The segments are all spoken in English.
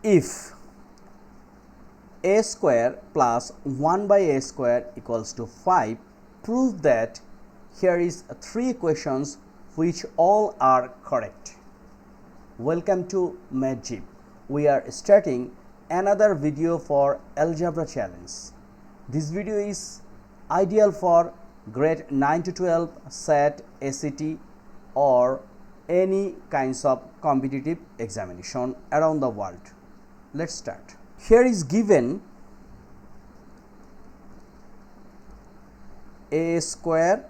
if a square plus 1 by a square equals to 5, prove that here is 3 equations which all are correct. Welcome to Magic. We are starting another video for Algebra challenge. This video is ideal for grade 9 to 12 SAT, SAT or any kinds of competitive examination around the world. Let's start. Here is given a square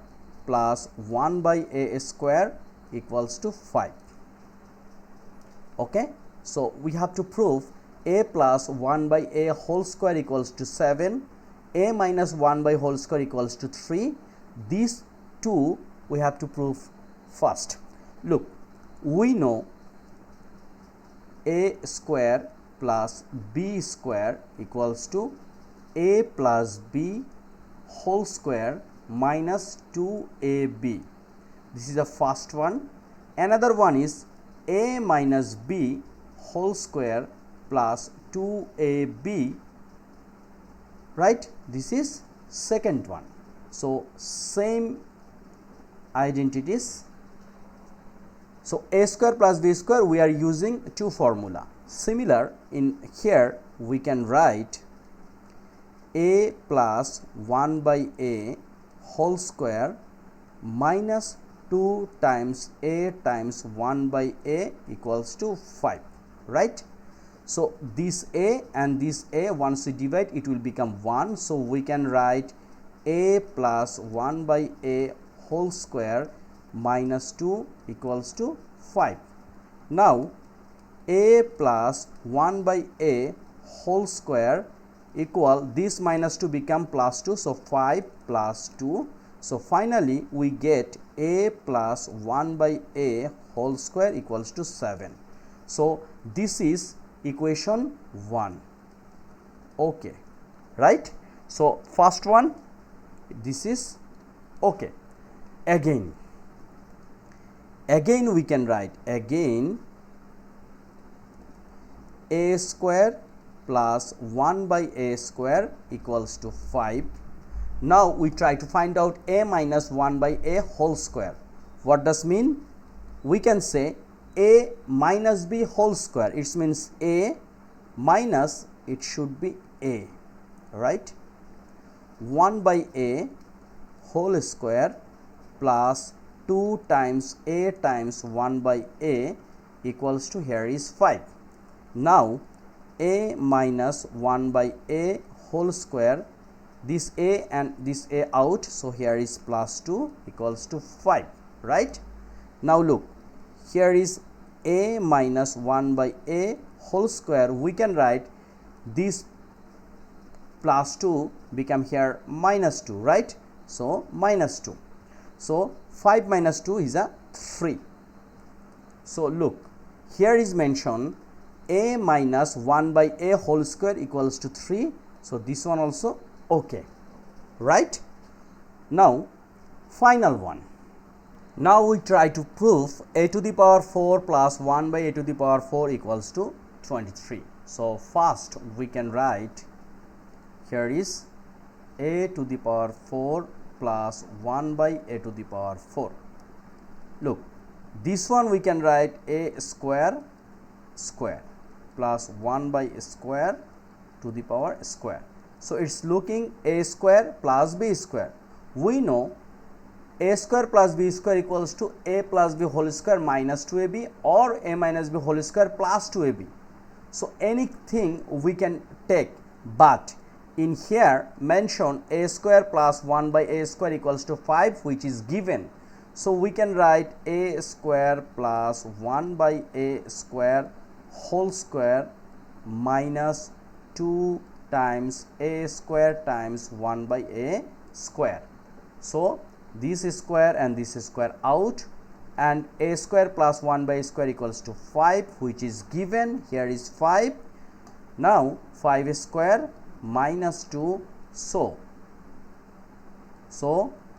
plus 1 by a square equals to 5. Okay, so we have to prove a plus 1 by a whole square equals to 7, a minus 1 by whole square equals to 3. These two we have to prove first. Look, we know a square plus b square equals to a plus b whole square minus 2ab. This is the first one. Another one is a minus b whole square plus 2ab, right? This is second one. So same identities. So a square plus b square, we are using two formula. Similar, in here we can write a plus 1 by a whole square minus 2 times a times 1 by a equals to 5, right? So this a and this a, once we divide it will become 1. So we can write a plus 1 by a whole square minus 2 equals to 5. Now a plus 1 by a whole square equal, this minus 2 become plus 2, so 5 plus 2. So finally we get a plus 1 by a whole square equals to 7. So this is equation 1. Okay, right? So first one, this is okay. Again we can write again a square plus 1 by a square equals to 5. Now we try to find out a minus 1 by a whole square. What does mean? We can say a minus b whole square. It means a minus, it should be a, right? 1 by a whole square plus 2 times a times 1 by a equals to, here is 5. Now a minus 1 by a whole square, this a and this a out, so here is plus 2 equals to 5, right? Now look, here is a minus 1 by a whole square. We can write this plus 2 become here minus 2, right? So minus 2. So 5 minus 2 is a 3. So look, here is mentioned a minus 1 by a whole square equals to 3. So this one also okay, right? Now final one. Now we try to prove a to the power 4 plus 1 by a to the power 4 equals to 23. So first we can write, here is a to the power 4 plus 1 by a to the power 4. Look, this one we can write a square plus 1 by a square to the power square. So it's looking a square plus b square. We know a square plus b square equals to a plus b whole square minus 2ab or a minus b whole square plus 2ab. So anything we can take, but in here mention a square plus 1 by a square equals to 5, which is given. So we can write a square plus 1 by a square whole square minus 2 times a square times 1 by a square. So this square and this square out, and a square plus 1 by a square equals to 5, which is given. Here is 5. Now 5 square minus 2, so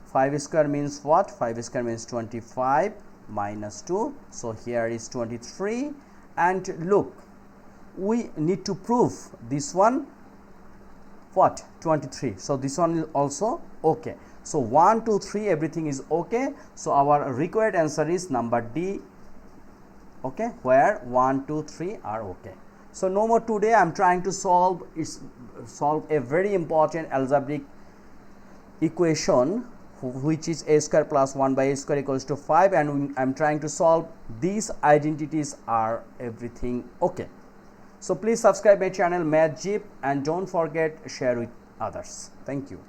5 square means what? 5 square means 25 minus 2, so here is 23. And look, we need to prove this one what 23. So this one is also okay. So 1 2 3 everything is okay. So our required answer is number D, okay, where 1 2 3 are okay. So no more today. I am trying to solve a very important algebraic equation, which is a square plus 1 by a square equals to 5, and I am trying to solve these identities are everything okay. So please subscribe my channel Math Jeep, and don't forget share with others. Thank you.